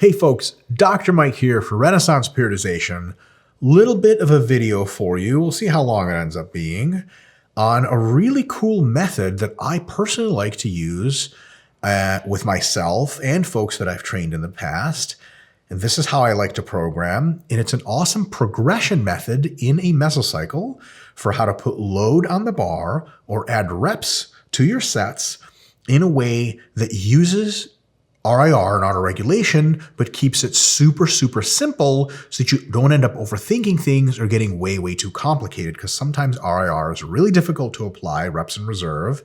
Hey folks, Dr. Mike here for Renaissance Periodization. Little bit of a video for you, we'll see how long it ends up being, on a really cool method that I personally like to use with myself and folks that I've trained in the past. And this is how I like to program. And it's an awesome progression method in a mesocycle for how to put load on the bar or add reps to your sets in a way that uses RIR and autoregulation, but keeps it super, super simple so that you don't end up overthinking things or getting way, way too complicated, because sometimes RIR is really difficult to apply, reps in reserve,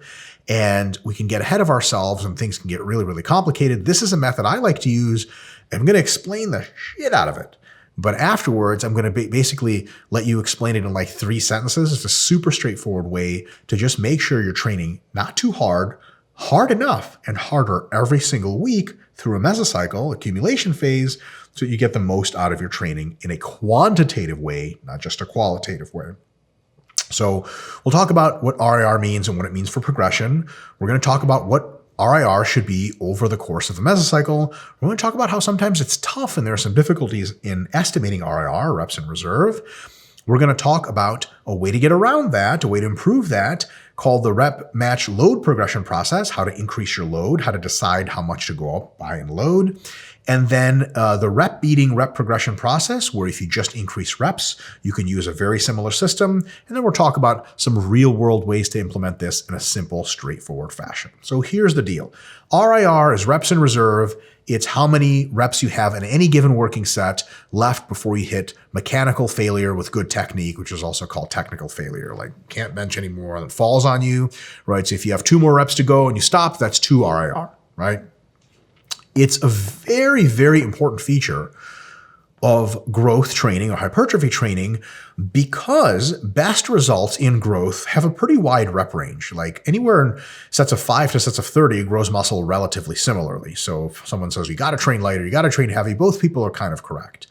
and we can get ahead of ourselves and things can get really, really complicated. This is a method I like to use, and I'm going to explain the shit out of it. But afterwards, I'm going to basically let you explain it in like 3 sentences. It's a super straightforward way to just make sure you're training not too hard enough, and harder every single week through a mesocycle accumulation phase so that you get the most out of your training in a quantitative way, not just a qualitative way. So we'll talk about what RIR means and what it means for progression. We're going to talk about what RIR should be over the course of the mesocycle. We're going to talk about how sometimes it's tough and there are some difficulties in estimating RIR, reps in reserve. We're going to talk about a way to get around that, a way to improve that, called the rep match load progression process, how to increase your load, how to decide how much to go up by in load. And then the rep beating rep progression process, where if you just increase reps, you can use a very similar system. And then we'll talk about some real world ways to implement this in a simple, straightforward fashion. So here's the deal. RIR is reps in reserve. It's how many reps you have in any given working set left before you hit mechanical failure with good technique, which is also called technical failure. Like can't bench anymore and it falls on you, right? So if you have 2 more reps to go and you stop, that's 2 RIR, right? It's a very, very important feature of growth training or hypertrophy training because best results in growth have a pretty wide rep range. Like anywhere in sets of 5 to sets of 30 grows muscle relatively similarly. So if someone says you got to train lighter, you got to train heavy, both people are kind of correct.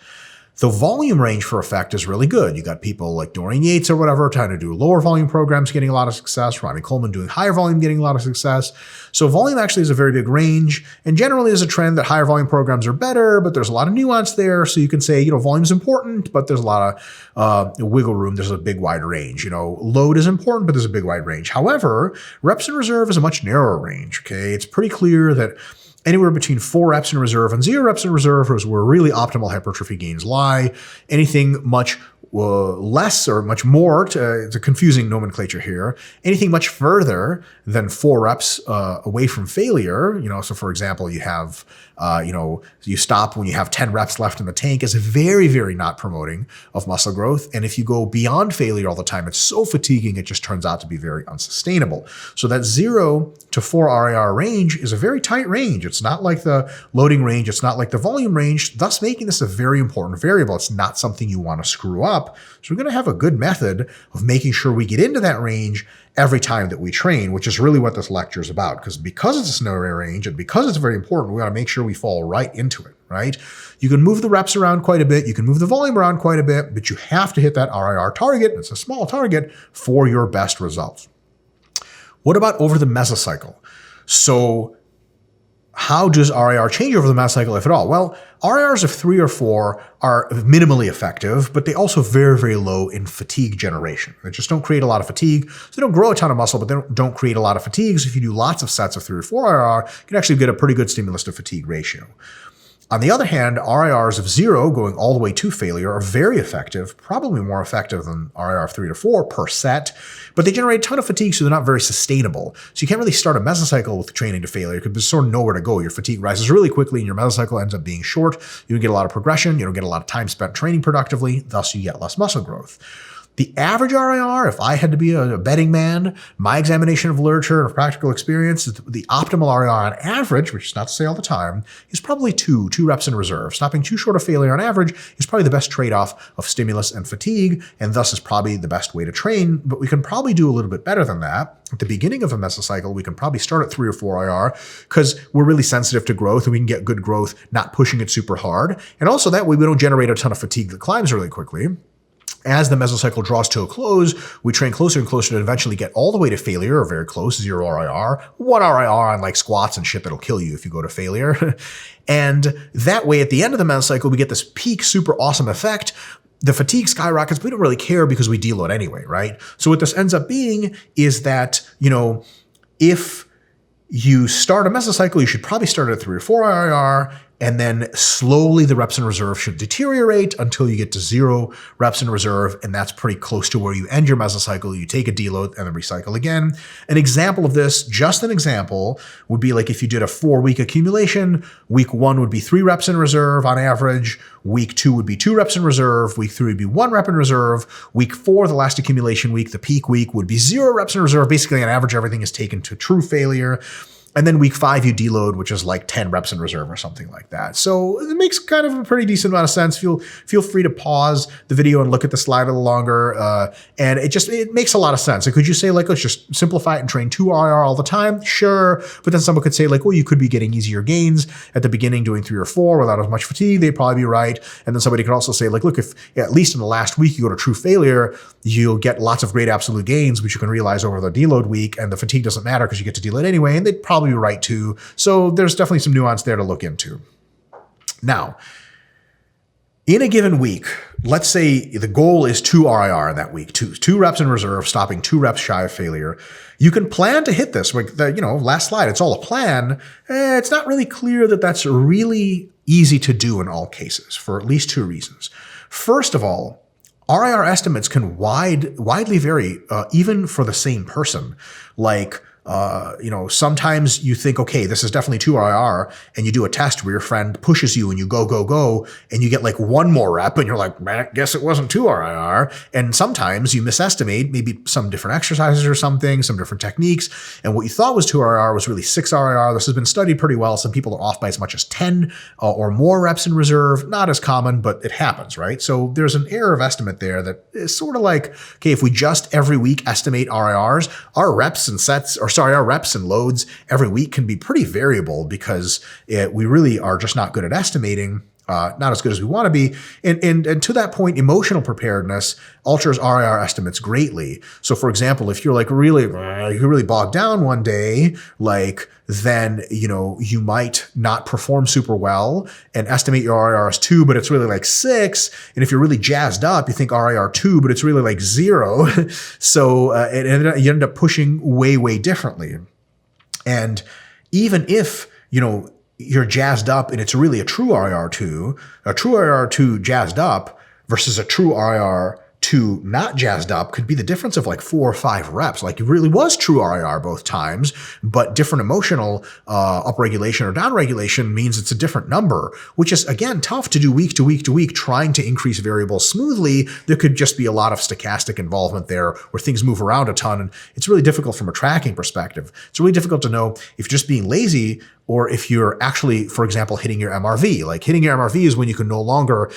The volume range for effect is really good. You got people like Dorian Yates or whatever trying to do lower volume programs getting a lot of success, Ronnie Coleman doing higher volume getting a lot of success. So volume actually is a very big range, and generally there's a trend that higher volume programs are better, but there's a lot of nuance there. So you can say, volume is important, but there's a lot of wiggle room. There's a big wide range. Load is important, but there's a big wide range. However, reps in reserve is a much narrower range. Okay, it's pretty clear that anywhere between 4 reps in reserve and 0 reps in reserve is where really optimal hypertrophy gains lie. Anything much less or much more, it's a confusing nomenclature here, anything much further than 4 reps away from failure, so for example, you have, you stop when you have 10 reps left in the tank is very, very not promoting of muscle growth. And if you go beyond failure all the time, it's so fatiguing, it just turns out to be very unsustainable. So that 0 to 4 RIR range is a very tight range. It's not like the loading range. It's not like the volume range, thus making this a very important variable. It's not something you want to screw up. So we're going to have a good method of making sure we get into that range every time that we train, which is really what this lecture is about. Because it's a narrow range and because it's very important, we got to make sure we fall right into it, right? You can move the reps around quite a bit. You can move the volume around quite a bit, but you have to hit that RIR target. It's a small target for your best results. What about over the mesocycle? So how does RIR change over the mesocycle, if at all? Well, RIRs of 3 or 4 are minimally effective, but they also very, very low in fatigue generation. They just don't create a lot of fatigue. So they don't grow a ton of muscle, but they don't create a lot of fatigue. So if you do lots of sets of 3 or 4 RIR, you can actually get a pretty good stimulus to fatigue ratio. On the other hand, RIRs of 0 going all the way to failure are very effective, probably more effective than RIR of 3 to 4 per set, but they generate a ton of fatigue, so they're not very sustainable. So you can't really start a mesocycle with training to failure because there's sort of nowhere to go. Your fatigue rises really quickly and your mesocycle ends up being short. You don't get a lot of progression. You don't get a lot of time spent training productively. Thus, you get less muscle growth. The average RIR, if I had to be a betting man, my examination of literature and of practical experience, the optimal RIR on average, which is not to say all the time, is probably 2 reps in reserve. Stopping too short of failure on average is probably the best trade-off of stimulus and fatigue, and thus is probably the best way to train, but we can probably do a little bit better than that. At the beginning of a mesocycle, we can probably start at 3 or 4 RIR because we're really sensitive to growth and we can get good growth not pushing it super hard. And also that way we don't generate a ton of fatigue that climbs really quickly. As the mesocycle draws to a close, we train closer and closer to eventually get all the way to failure, or very close, 0 RIR, 1 RIR on like squats and shit that'll kill you if you go to failure. And that way, at the end of the mesocycle, we get this peak super awesome effect. The fatigue skyrockets, but we don't really care because we deload anyway, right? So what this ends up being is that, if you start a mesocycle, you should probably start at 3 or 4 RIR, and then slowly the reps in reserve should deteriorate until you get to 0 reps in reserve, and that's pretty close to where you end your mesocycle. You take a deload and then recycle again. An example of this, just an example, would be like if you did a 4-week accumulation, week 1 would be 3 reps in reserve on average, week 2 would be 2 reps in reserve, week 3 would be 1 rep in reserve, week 4, the last accumulation week, the peak week, would be 0 reps in reserve. Basically, on average, everything is taken to true failure. And then week 5, you deload, which is like 10 reps in reserve or something like that. So it makes kind of a pretty decent amount of sense. Feel free to pause the video and look at the slide a little longer. And it makes a lot of sense. So could you say like, let's just simplify it and train 2 RIR all the time? Sure. But then someone could say like, well, you could be getting easier gains at the beginning doing 3 or 4 without as much fatigue. They'd probably be right. And then somebody could also say like, look, if at least in the last week you go to true failure, you'll get lots of great absolute gains, which you can realize over the deload week, and the fatigue doesn't matter because you get to deload anyway. And they'd probably be right too. So there's definitely some nuance there to look into. Now, in a given week, let's say the goal is 2 RIR in that week, two reps in reserve, stopping 2 reps shy of failure. You can plan to hit this. Like last slide, it's all a plan. It's not really clear that that's really easy to do in all cases for at least 2 reasons. First of all, RIR estimates can widely vary even for the same person. Like, sometimes you think, okay, this is definitely 2 RIR, and you do a test where your friend pushes you and you go, and you get like 1 more rep and you're like, man, I guess it wasn't 2 RIR. And sometimes you misestimate maybe some different exercises or something, some different techniques. And what you thought was 2 RIR was really 6 RIR. This has been studied pretty well. Some people are off by as much as 10 or more reps in reserve. Not as common, but it happens, right? So there's an error of estimate there that is sort of like, okay, if we just every week estimate RIRs, our reps and loads every week can be pretty variable because we really are just not good at estimating, not as good as we want to be. And to that point, emotional preparedness alters RIR estimates greatly. So for example, if you're like you're really bogged down one day, then you might not perform super well and estimate your RIR as 2, but it's really like 6. And if you're really jazzed up, you think RIR 2, but it's really like 0. So you end up pushing way differently. And even if you're jazzed up and it's really a true RIR2 jazzed up versus a true RIR2 not jazzed up could be the difference of like 4 or 5 reps. Like it really was true RIR both times, but different emotional upregulation or downregulation means it's a different number, which is again tough to do week to week trying to increase variables smoothly. There could just be a lot of stochastic involvement there where things move around a ton, and it's really difficult from a tracking perspective. It's really difficult to know if you're just being lazy or if you're actually, for example, hitting your MRV. Like hitting your MRV is when you can no longer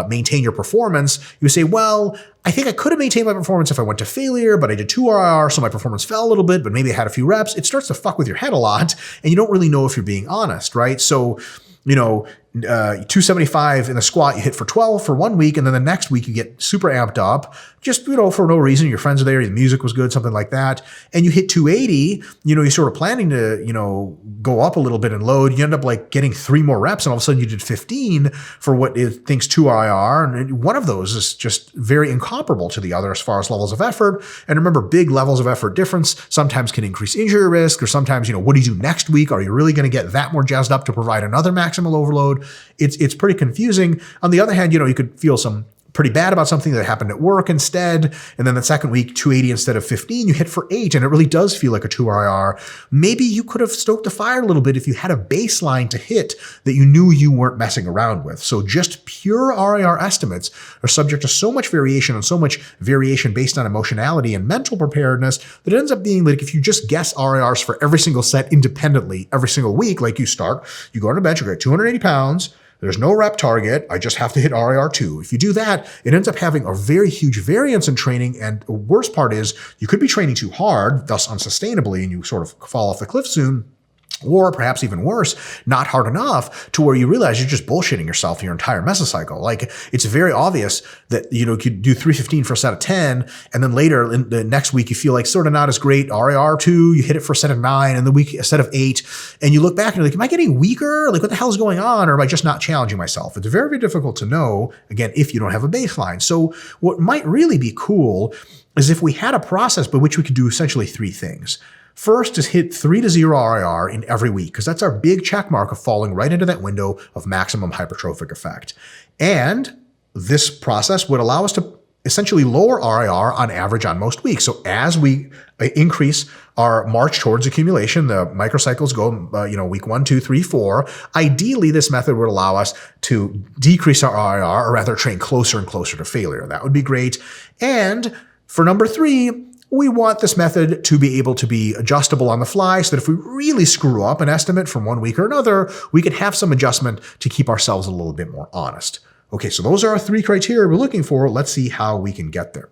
maintain your performance. You say, well, I think I could have maintained my performance if I went to failure, but I did 2 RIR, so my performance fell a little bit, but maybe I had a few reps. It starts to fuck with your head a lot, and you don't really know if you're being honest, right? So, 275 in the squat, you hit for 12 for 1 week, and then the next week you get super amped up, just, for no reason. Your friends are there, the music was good, something like that, and you hit 280, you're sort of planning to, go up a little bit and load. You end up like getting 3 more reps, and all of a sudden you did 15 for what it thinks 2 RIR, and one of those is just very incomparable to the other as far as levels of effort. And remember, big levels of effort difference sometimes can increase injury risk, or sometimes, what do you do next week? Are you really going to get that more jazzed up to provide another maximal overload? It's pretty confusing. On the other hand, you could feel some pretty bad about something that happened at work instead. And then the second week, 280 instead of 15, you hit for 8, and it really does feel like a 2 RIR. Maybe you could have stoked the fire a little bit if you had a baseline to hit that you knew you weren't messing around with. So just pure RIR estimates are subject to so much variation and so much variation based on emotionality and mental preparedness that it ends up being like if you just guess RIRs for every single set independently every single week, like you go on a bench, you got 280 pounds, there's no rep target, I just have to hit RIR2. If you do that, it ends up having a very huge variance in training, and the worst part is you could be training too hard, thus unsustainably, and you sort of fall off the cliff soon. Or perhaps even worse, not hard enough to where you realize you're just bullshitting yourself your entire mesocycle. Like, it's very obvious that, you could do 315 for a set of 10, and then later in the next week you feel like sort of not as great. RIR 2, you hit it for a set of 9, and the week a set of 8, and you look back and you're like, am I getting weaker? Like, what the hell is going on? Or am I just not challenging myself? It's very, very difficult to know, again, if you don't have a baseline. So what might really be cool is if we had a process by which we could do essentially 3 things. First is hit 3 to 0 RIR in every week, because that's our big check mark of falling right into that window of maximum hypertrophic effect. And this process would allow us to essentially lower RIR on average on most weeks. So as we increase our march towards accumulation, the microcycles go, week 1, 2, 3, 4. Ideally, this method would allow us to decrease our RIR, or rather train closer and closer to failure. That would be great. And for number 3, we want this method to be able to be adjustable on the fly, so that if we really screw up an estimate from one week or another, we can have some adjustment to keep ourselves a little bit more honest. Okay, so those are our 3 criteria we're looking for. Let's see how we can get there.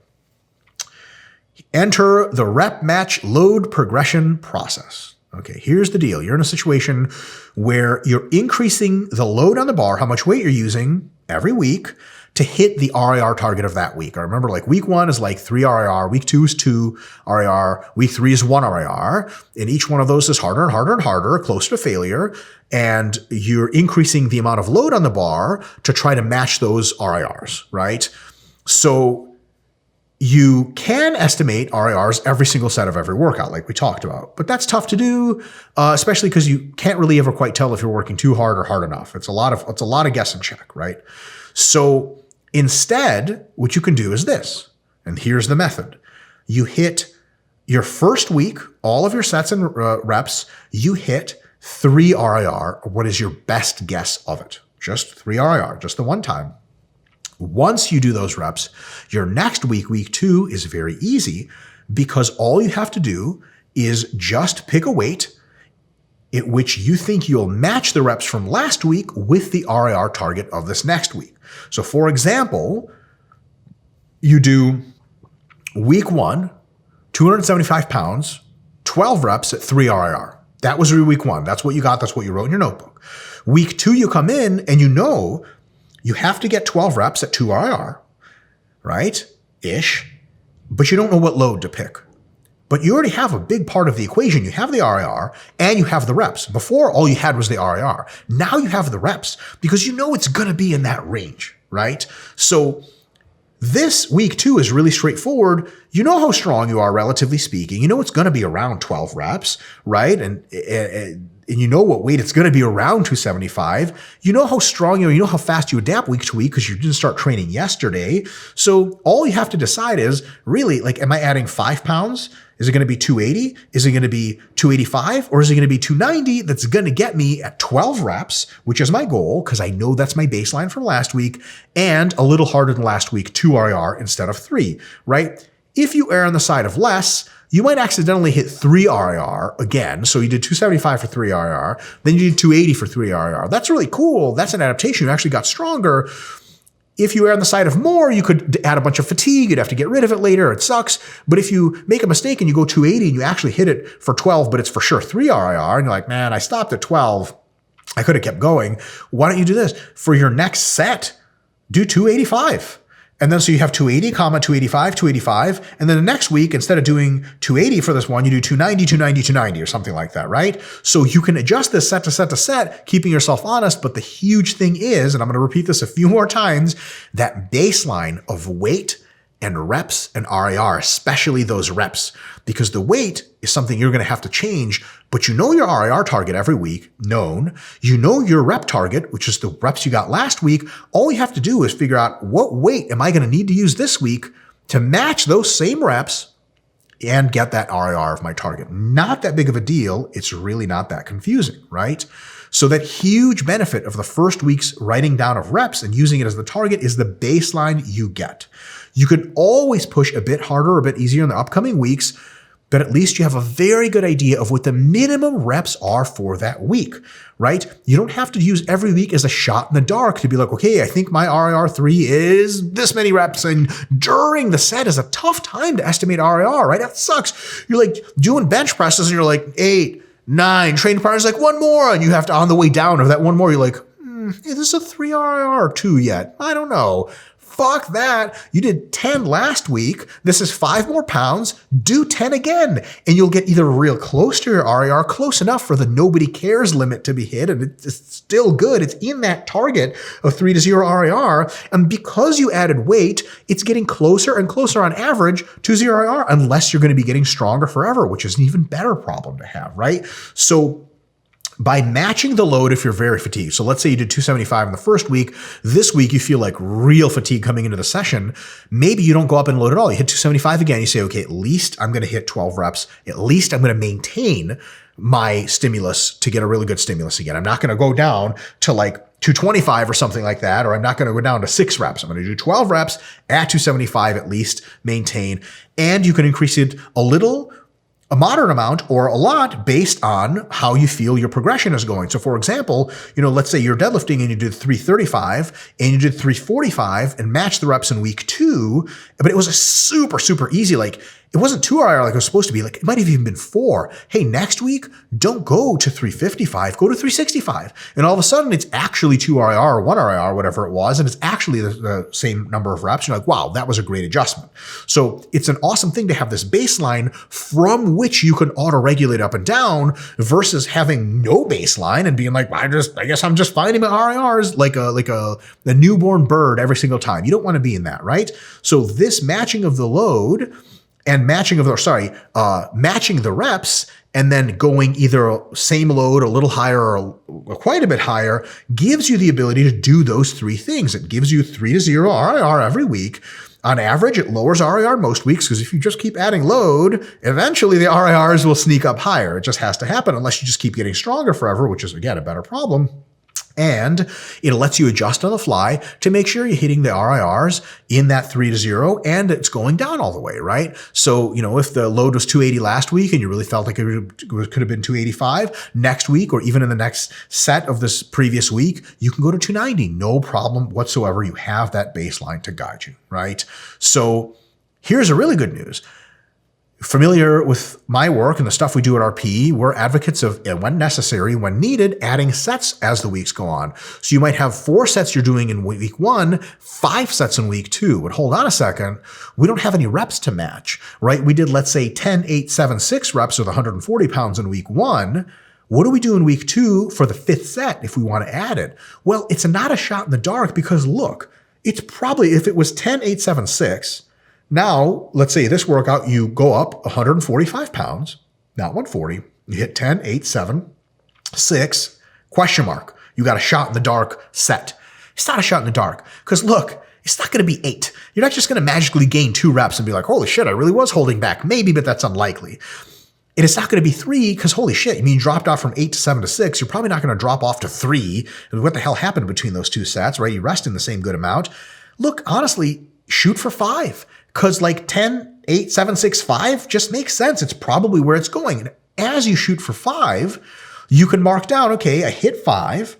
Enter the rep match load progression process. Okay, here's the deal. You're in a situation where you're increasing the load on the bar, how much weight you're using every week, to hit the RIR target of that week. I remember, like, week 1 is like 3 RIR, week 2 is 2 RIR, week 3 is 1 RIR, and each one of those is harder and harder and harder, close to failure, and you're increasing the amount of load on the bar to try to match those RIRs, right? So you can estimate RIRs every single set of every workout, like we talked about, but that's tough to do, especially because you can't really ever quite tell if you're working too hard or hard enough. It's a lot of guess and check, right? So instead, what you can do is this, and here's the method. You hit your first week, all of your sets and reps, you hit 3 RIR, or what is your best guess of it? Just 3 RIR, just the one time. Once you do those reps, your next week, week 2, is very easy, because all you have to do is just pick a weight at which you think you'll match the reps from last week with the RIR target of this next week. So for example, you do week 1, 275 pounds, 12 reps at 3 RIR. That was your week 1. That's what you got. That's what you wrote in your notebook. Week 2, you come in and you have to get 12 reps at 2 RIR, right? Ish. But you don't know what load to pick. But you already have a big part of the equation. You have the RIR and you have the reps. Before, all you had was the RIR. Now you have the reps because you know it's going to be in that range, right? So this week 2 is really straightforward. You know how strong you are, relatively speaking. You know it's going to be around 12 reps, right? And you know what weight it's going to be, around 275. You know how strong you are. You know how fast you adapt week to week because you didn't start training yesterday. So all you have to decide is, really, like, am I adding 5 pounds? Is it going to be 280? Is it going to be 285? Or is it going to be 290? That's going to get me at 12 reps, which is my goal, because I know that's my baseline from last week, and a little harder than last week, 2 RIR instead of 3, right? If you err on the side of less, you might accidentally hit 3 RIR again. So you did 275 for 3 RIR, then you did 280 for 3 RIR. That's really cool. That's an adaptation. You actually got stronger. If you err on the side of more, you could add a bunch of fatigue. You'd have to get rid of it later. It sucks. But if you make a mistake and you go 280 and you actually hit it for 12, but it's for sure 3 RIR, and you're like, man, I stopped at 12. I could have kept going. Why don't you do this? For your next set, do 285. And then so you have 280, 285, 285. And then the next week, instead of doing 280 for this one, you do 290, 290, 290 or something like that, right? So you can adjust this set to set to set, keeping yourself honest. But the huge thing is, and I'm going to repeat this a few more times, that baseline of weight and reps and RIR, especially those reps, because the weight is something you're going to have to change, but you know your RIR target every week, known. You know your rep target, which is the reps you got last week. All you have to do is figure out, what weight am I going to need to use this week to match those same reps and get that RIR of my target. Not that big of a deal. It's really not that confusing, right? So that huge benefit of the first week's writing down of reps and using it as the target is the baseline you get. You can always push a bit harder or a bit easier in the upcoming weeks, but at least you have a very good idea of what the minimum reps are for that week, right? You don't have to use every week as a shot in the dark to be like, okay, I think my RIR 3 is this many reps, and during the set is a tough time to estimate RIR, right? That sucks. You're like doing bench presses and you're like 8, 9. Training partner's like, one more. And you have to, on the way down of that one more, you're like, is this a 3 RIR or 2 yet? I don't know. Fuck that. You did 10 last week. This is 5 more pounds. Do 10 again. And you'll get either real close to your RIR, close enough for the nobody cares limit to be hit. And it's still good. It's in that target of 3 to 0 RIR. And because you added weight, it's getting closer and closer on average to 0 RIR, unless you're going to be getting stronger forever, which is an even better problem to have, right? So by matching the load if you're very fatigued. So let's say you did 275 in the first week. This week you feel like real fatigue coming into the session. Maybe you don't go up and load at all. You hit 275 again. You say, okay, at least I'm going to hit 12 reps. At least I'm going to maintain my stimulus to get a really good stimulus again. I'm not going to go down to like 225 or something like that, or I'm not going to go down to 6 reps. I'm going to do 12 reps at 275 at least, maintain. And you can increase it a little, a moderate amount, or a lot based on how you feel your progression is going. So for example, let's say you're deadlifting and you did 335 and you did 345 and matched the reps in week 2, but it was a super, super easy, like it wasn't 2 RIR like it was supposed to be. Like it might have even been 4. Hey, next week, don't go to 355, go to 365. And all of a sudden it's actually 2 RIR or 1 RIR, whatever it was. And it's actually the same number of reps. You're like, wow, that was a great adjustment. So it's an awesome thing to have this baseline from which you can auto-regulate up and down versus having no baseline and being like, I guess I'm just finding my RIRs like a newborn bird every single time. You don't want to be in that, right? So this matching of the load and matching the reps and then going either same load, a little higher or quite a bit higher, gives you the ability to do those 3 things. It gives you 3 to 0 RIR every week. On average, it lowers RIR most weeks because if you just keep adding load, eventually the RIRs will sneak up higher. It just has to happen unless you just keep getting stronger forever, which is, again, a better problem. And it lets you adjust on the fly to make sure you're hitting the RIRs in that 3 to 0 and it's going down all the way, right? So, if the load was 280 last week and you really felt like it could have been 285 next week, or even in the next set of this previous week, you can go to 290. No problem whatsoever. You have that baseline to guide you, right? So here's a really good news. Familiar with my work and the stuff we do at RP, we're advocates of, when necessary, when needed, adding sets as the weeks go on. So you might have 4 sets you're doing in week 1, 5 sets in week 2. But hold on a second, we don't have any reps to match, right? We did, let's say, 10, 8, 7, 6 reps with 140 pounds in week 1. What do we do in week 2 for the 5th set if we want to add it? Well, it's not a shot in the dark because look, it's probably, if it was 10, 8, 7, 6, now, let's say this workout, you go up 145 pounds, not 140. You hit 10, 8, 7, 6, question mark. You got a shot in the dark set. It's not a shot in the dark because look, it's not going to be 8. You're not just going to magically gain 2 reps and be like, holy shit, I really was holding back. Maybe, but that's unlikely. And it's not going to be 3 because holy shit, you dropped off from 8 to 7 to 6. You're probably not going to drop off to 3. And what the hell happened between those 2 sets, right? You rest in the same good amount. Look, honestly, shoot for 5. Because like 10, 8, 7, 6, 5 just makes sense. It's probably where it's going. And as you shoot for 5, you can mark down, okay, I hit 5.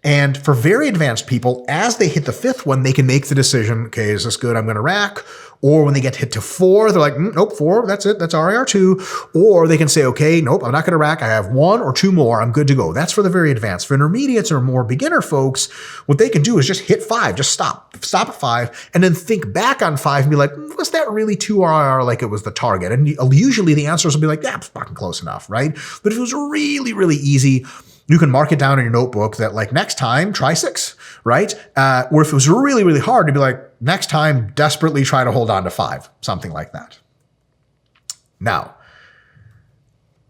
And for very advanced people, as they hit the 5th one, they can make the decision, okay, is this good? I'm going to rack. Or when they get hit to 4, they're like, nope, 4, that's it. That's RIR 2. Or they can say, okay, nope, I'm not going to rack. I have 1 or 2 more. I'm good to go. That's for the very advanced. For intermediates or more beginner folks, what they can do is just hit 5. Just stop at 5. And then think back on 5 and be like, was that really 2 RIR like it was the target? And usually the answers will be like, yeah, it's fucking close enough, right? But if it was really, really easy, you can mark it down in your notebook that like next time, try 6, right? Or if it was really, really hard to be like, next time, desperately try to hold on to 5, something like that. Now,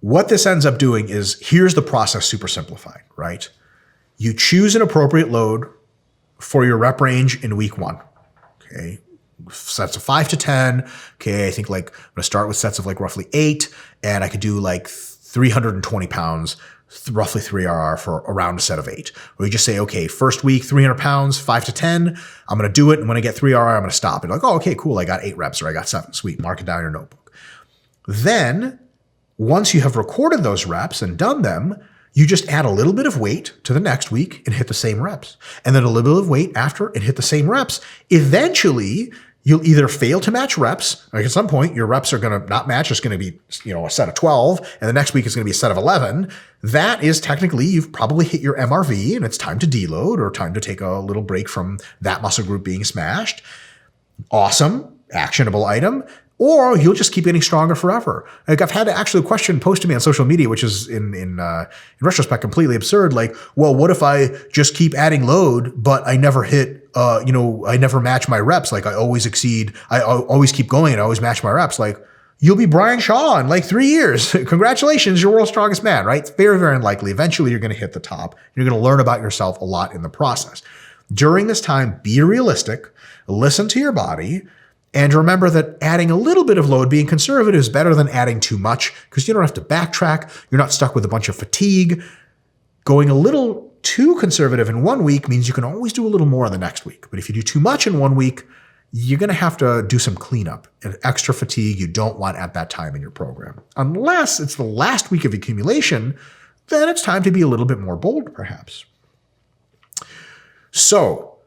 what this ends up doing is, here's the process super simplified, right? You choose an appropriate load for your rep range in week 1, okay? Sets of 5 to 10, okay? I think like I'm gonna start with sets of like roughly 8, and I could do like 320 pounds, roughly 3 RR for around a set of 8. Where you just say, okay, first week, 300 pounds, 5 to 10, I'm going to do it. And when I get 3 RR, I'm going to stop. And like, oh, okay, cool. I got 8 reps or I got 7. Sweet. Mark it down in your notebook. Then once you have recorded those reps and done them, you just add a little bit of weight to the next week and hit the same reps. And then a little bit of weight after and hit the same reps. Eventually, you'll either fail to match reps, like at some point your reps are going to not match, it's going to be, a set of 12, and the next week it's going to be a set of 11. That is technically, you've probably hit your MRV and it's time to deload or time to take a little break from that muscle group being smashed. Awesome, actionable item. Or you'll just keep getting stronger forever. Like I've had actually a question posed to me on social media, which is in retrospect completely absurd. Like, well, what if I just keep adding load, but I never hit, I never match my reps. Like I always exceed, I always keep going and I always match my reps. Like you'll be Brian Shaw in like 3 years. Congratulations, you're world's strongest man, right? It's very, very unlikely. Eventually you're going to hit the top. You're going to learn about yourself a lot in the process. During this time, be realistic, listen to your body, and remember that adding a little bit of load, being conservative, is better than adding too much because you don't have to backtrack. You're not stuck with a bunch of fatigue. Going a little too conservative in 1 week means you can always do a little more in the next week. But if you do too much in 1 week, you're going to have to do some cleanup and extra fatigue you don't want at that time in your program. Unless it's the last week of accumulation, then it's time to be a little bit more bold, perhaps. So,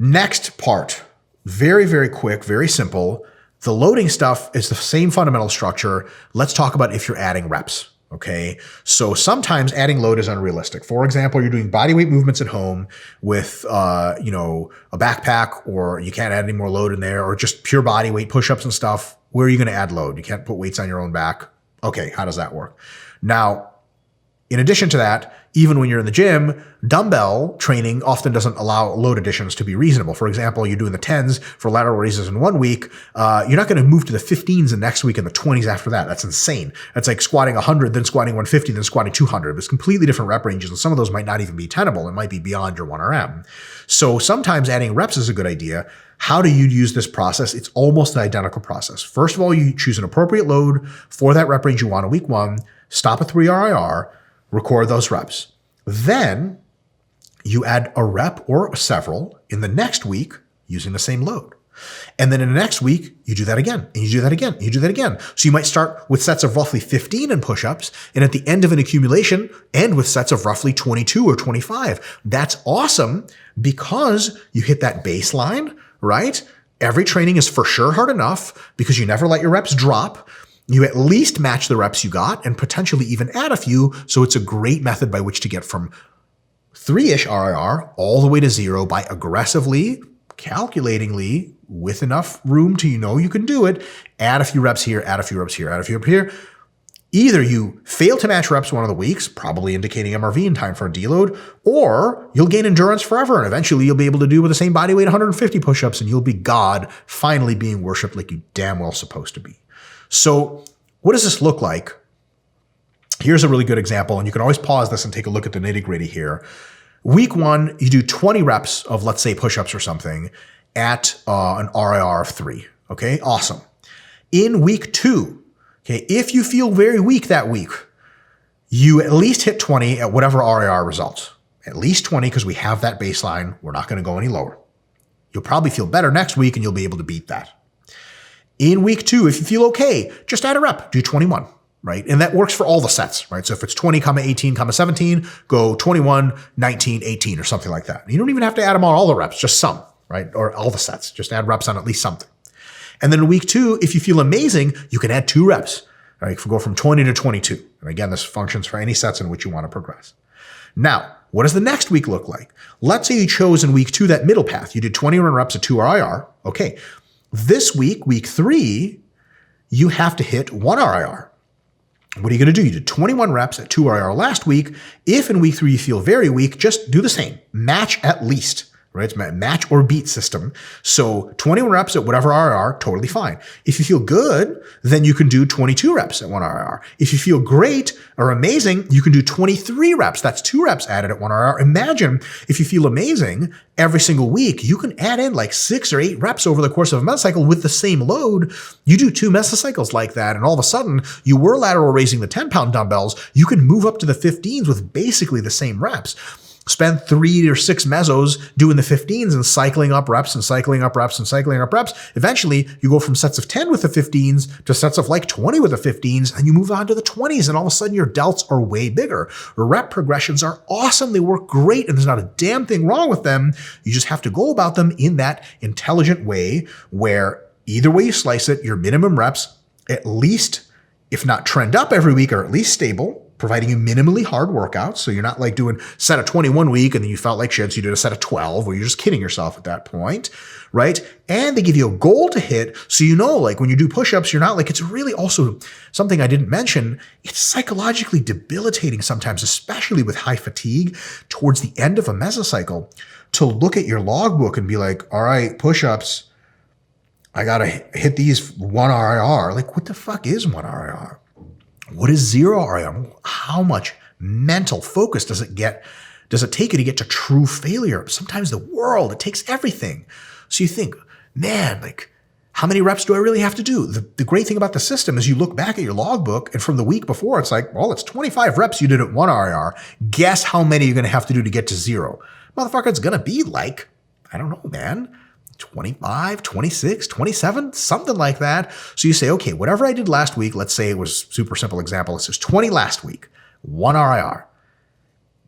next part. Very, very quick, very simple. The loading stuff is the same fundamental structure. Let's talk about if you're adding reps, okay? So sometimes adding load is unrealistic. For example, you're doing body weight movements at home with, a backpack, or you can't add any more load in there, or just pure body weight push-ups and stuff. Where are you going to add load? You can't put weights on your own back. Okay, how does that work? Now, in addition to that, even when you're in the gym, dumbbell training often doesn't allow load additions to be reasonable. For example, you're doing the 10s for lateral raises in 1 week. You're not going to move to the 15s the next week and the 20s after that. That's insane. That's like squatting 100, then squatting 150, then squatting 200. It's completely different rep ranges, and some of those might not even be tenable. It might be beyond your 1RM. So sometimes adding reps is a good idea. How do you use this process? It's almost an identical process. First of all, you choose an appropriate load for that rep range you want in week 1, stop at 3 RIR, record those reps. Then you add a rep or several in the next week using the same load. And then in the next week, you do that again, and you do that again, and you do that again. So you might start with sets of roughly 15 in push-ups, and at the end of an accumulation, end with sets of roughly 22 or 25. That's awesome because you hit that baseline, right? Every training is for sure hard enough because you never let your reps drop. You at least match the reps you got and potentially even add a few. So it's a great method by which to get from 3-ish RIR all the way to 0 by aggressively, calculatingly, with enough room to you can do it, add a few reps here, add a few reps here, add a few reps here. Either you fail to match reps one of the weeks, probably indicating MRV in time for a deload, or you'll gain endurance forever and eventually you'll be able to do with the same body weight 150 push-ups and you'll be God, finally being worshipped like you damn well supposed to be. So what does this look like? Here's a really good example, and you can always pause this and take a look at the nitty-gritty here. Week 1, you do 20 reps of, let's say, push-ups or something at an RIR of 3. Okay, awesome. In week 2, okay, if you feel very weak that week, you at least hit 20 at whatever RIR results. At least 20 because we have that baseline. We're not going to go any lower. You'll probably feel better next week and you'll be able to beat that. In week 2, if you feel okay, just add a rep, do 21, right? And that works for all the sets, right? So if it's 20, 18, 17, go 21, 19, 18 or something like that. You don't even have to add them on all the reps, just some, right? Or all the sets, just add reps on at least something. And then in week 2, if you feel amazing, you can add 2 reps, right? Go from 20 to 22. And again, this functions for any sets in which you want to progress. Now, what does the next week look like? Let's say you chose in week 2 that middle path. You did 21 reps at 2 RIR. Okay. This week, week 3, you have to hit 1 RIR. What are you going to do? You did 21 reps at 2 RIR last week. If in week 3 you feel very weak, just do the same. Match at least, right? It's a match or beat system. So 21 reps at whatever RIR, totally fine. If you feel good, then you can do 22 reps at 1 RIR. If you feel great or amazing, you can do 23 reps. That's 2 reps added at 1 RIR. Imagine if you feel amazing every single week, you can add in like 6 or 8 reps over the course of a mesocycle with the same load. You do 2 mesocycles like that, and all of a sudden, you were lateral raising the 10-pound dumbbells. You can move up to the 15s with basically the same reps. spend 3 or 6 mesos doing the 15s and cycling up reps and cycling up reps and cycling up reps. Eventually, you go from sets of 10 with the 15s to sets of like 20 with the 15s, and you move on to the 20s, and all of a sudden your delts are way bigger. Rep progressions are awesome. They work great, and there's not a damn thing wrong with them. You just have to go about them in that intelligent way where either way you slice it, your minimum reps, at least, if not trend up every week, are at least stable, providing you minimally hard workouts. So you're not like doing set of 21 week and then you felt like shit, so you did a set of 12 where you're just kidding yourself at that point, right? And they give you a goal to hit. So you know, like when you do push-ups, you're not like, it's really also something I didn't mention. It's psychologically debilitating sometimes, especially with high fatigue towards the end of a mesocycle, to look at your logbook and be like, all right, push-ups, I got to hit these 1 RIR. Like, what the fuck is 1 RIR? What is 0 RIR? How much mental focus does it take you to get to true failure? Sometimes the world, it takes everything. So you think, man, like, how many reps do I really have to do? The great thing about the system is you look back at your logbook, and from the week before, it's like, well, it's 25 reps you did at 1 RIR. Guess how many you're going to have to do to get to 0? Motherfucker, it's going to be like, I don't know, man, 25, 26, 27, something like that. So you say, okay, whatever I did last week, let's say it was super simple example. It says 20 last week, 1 RIR.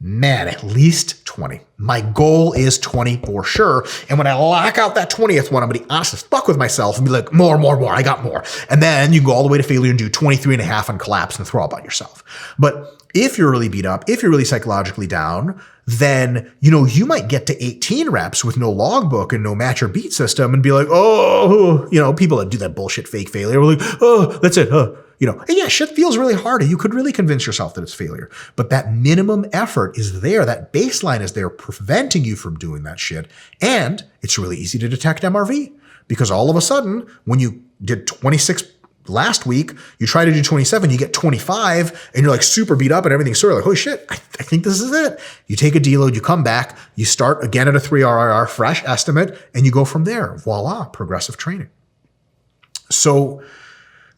Man, at least 20. My goal is 20 for sure. And when I lock out that 20th one, I'm going to be honest as fuck with myself and be like, more, I got more. And then you go all the way to failure and do 23 and a half and collapse and throw up on yourself. But if you're really beat up, if you're really psychologically down, then, you might get to 18 reps with no logbook and no match or beat system and be like, oh, people that do that bullshit fake failure are like, oh, that's it. And yeah, shit feels really hard. And you could really convince yourself that it's failure. But that minimum effort is there. That baseline is there preventing you from doing that shit. And it's really easy to detect MRV because all of a sudden, when you did 26 last week, you try to do 27, you get 25, and you're like super beat up and everything's sort of like, holy shit, I think this is it. You take a deload, you come back, you start again at a 3 RIR, fresh estimate, and you go from there. Voila, progressive training. So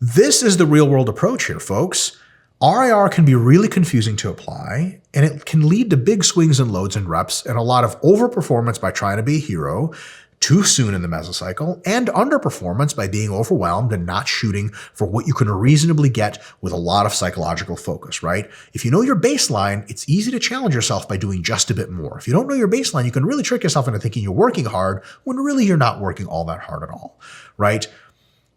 this is the real world approach here, folks. RIR can be really confusing to apply, and it can lead to big swings and loads and reps and a lot of overperformance by trying to be a hero too soon in the mesocycle, and underperformance by being overwhelmed and not shooting for what you can reasonably get with a lot of psychological focus, right? If you know your baseline, it's easy to challenge yourself by doing just a bit more. If you don't know your baseline, you can really trick yourself into thinking you're working hard when really you're not working all that hard at all, right?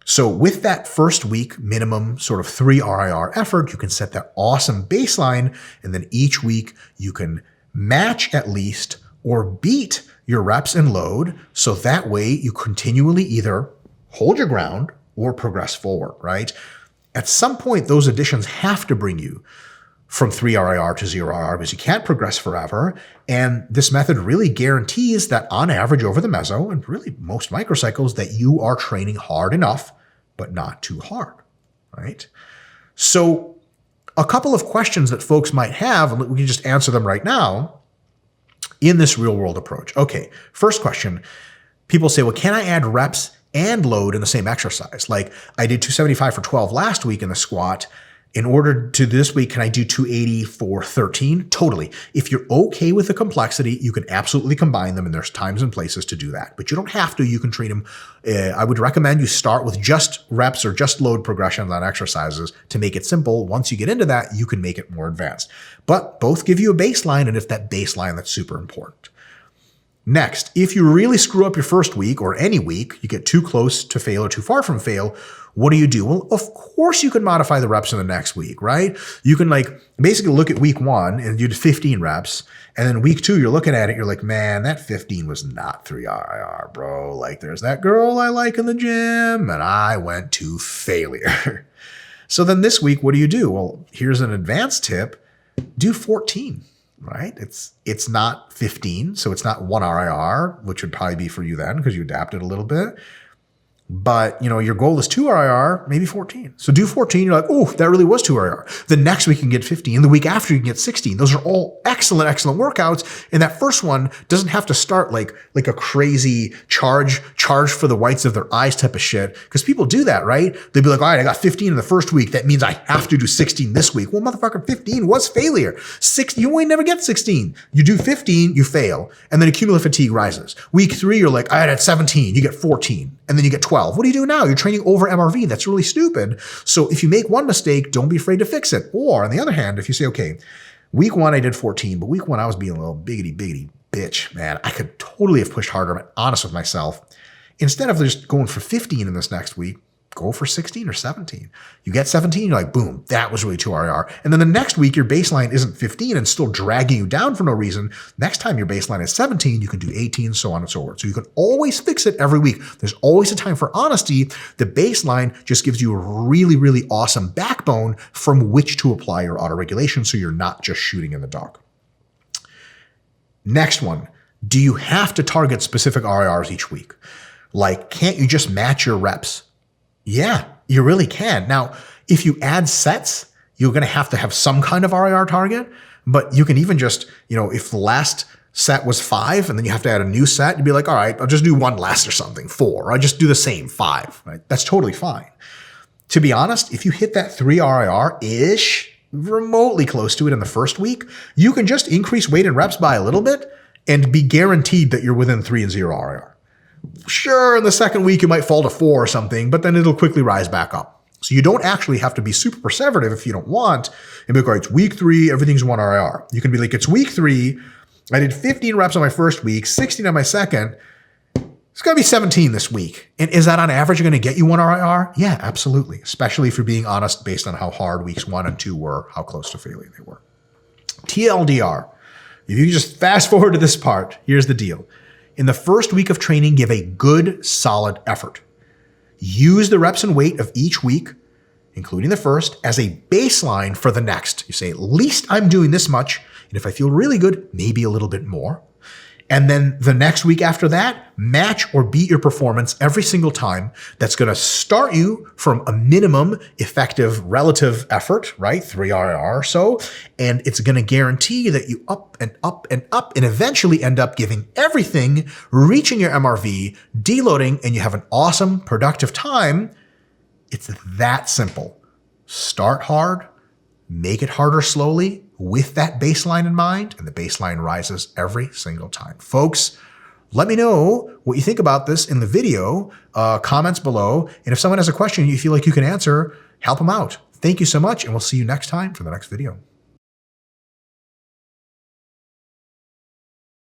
So with that first week minimum sort of 3 RIR effort, you can set that awesome baseline, and then each week you can match at least or beat your reps and load, so that way you continually either hold your ground or progress forward, right? At some point, those additions have to bring you from 3 RIR to 0 RIR because you can't progress forever. And this method really guarantees that on average over the meso, and really most microcycles, that you are training hard enough, but not too hard, right? So a couple of questions that folks might have, and we can just answer them right now, in this real world approach. Okay, first question. People say, well, can I add reps and load in the same exercise? Like I did 275 for 12 last week in the squat. In order to this week, can I do 280 for 13? Totally. If you're okay with the complexity, you can absolutely combine them, and there's times and places to do that. But you don't have to. You can treat them. I would recommend you start with just reps or just load progressions on exercises to make it simple. Once you get into that, you can make it more advanced. But both give you a baseline, and it's that baseline that's super important. Next, if you really screw up your first week or any week, you get too close to fail or too far from fail, what do? Well, of course you can modify the reps in the next week, right? You can like basically look at week 1 and you did 15 reps. And then week 2, you're looking at it, you're like, man, that 15 was not 3 RIR, bro. Like there's that girl I like in the gym and I went to failure. So then this week, what do? Well, here's an advanced tip. Do 14. Right? It's not 15, so it's not 1 RIR, which would probably be for you then because you adapted a little bit. but your goal is 2 RIR, maybe 14. So do 14. You're like, oh, that really was 2 RIR. The next week you can get 15. The week after you can get 16. Those are all excellent, excellent workouts. And that first one doesn't have to start like a crazy charge for the whites of their eyes type of shit. Because people do that, right? They'd be like, all right, I got 15 in the first week. That means I have to do 16 this week. Well, motherfucker, 15 was failure. You ain't never get 16. You do 15, you fail. And then cumulative fatigue rises. Week 3, you're like, I had 17. You get 14. And then you get 12. What do you do now? You're training over MRV. That's really stupid. So if you make one mistake, don't be afraid to fix it. Or on the other hand, if you say, okay, week 1 I did 14, but week 1 I was being a little biggity bitch, man. I could totally have pushed harder. I'm honest with myself. Instead of just going for 15 in this next week, go for 16 or 17. You get 17, you're like, boom, that was really 2 RIR. And then the next week, your baseline isn't 15 and still dragging you down for no reason. Next time your baseline is 17, you can do 18, so on and so forth. So you can always fix it every week. There's always a time for honesty. The baseline just gives you a really, really awesome backbone from which to apply your auto-regulation so you're not just shooting in the dark. Next one, do you have to target specific RIRs each week? Like, can't you just match your reps? Yeah, you really can. Now, if you add sets, you're going to have some kind of RIR target, but you can even just, if the last set was 5 and then you have to add a new set, you'd be like, all right, I'll just do 1 less or something, 4, or I just do the same 5, right? That's totally fine. To be honest, if you hit that 3 RIR-ish, remotely close to it in the first week, you can just increase weight and reps by a little bit and be guaranteed that you're within 3 and 0 RIR. Sure, in the second week, you might fall to 4 or something, but then it'll quickly rise back up. So you don't actually have to be super perseverative if you don't want. And be like, all right, it's week 3, everything's 1 RIR. You can be like, it's week 3, I did 15 reps on my first week, 16 on my second. It's going to be 17 this week. And is that on average going to get you 1 RIR? Yeah, absolutely. Especially if you're being honest based on how hard weeks 1 and 2 were, how close to failure they were. TLDR. If you just fast forward to this part, here's the deal. In the first week of training, give a good, solid effort. Use the reps and weight of each week, including the first, as a baseline for the next. You say, at least I'm doing this much, and if I feel really good, maybe a little bit more. And then the next week after that, match or beat your performance every single time. That's going to start you from a minimum effective relative effort, right? 3 RIR or so. And it's going to guarantee that you up and up and up and eventually end up giving everything, reaching your MRV, deloading, and you have an awesome, productive time. It's that simple. Start hard, make it harder slowly, with that baseline in mind, and the baseline rises every single time. Folks, let me know what you think about this in the video, comments below, and if someone has a question you feel like you can answer, help them out. Thank you so much, and we'll see you next time for the next video.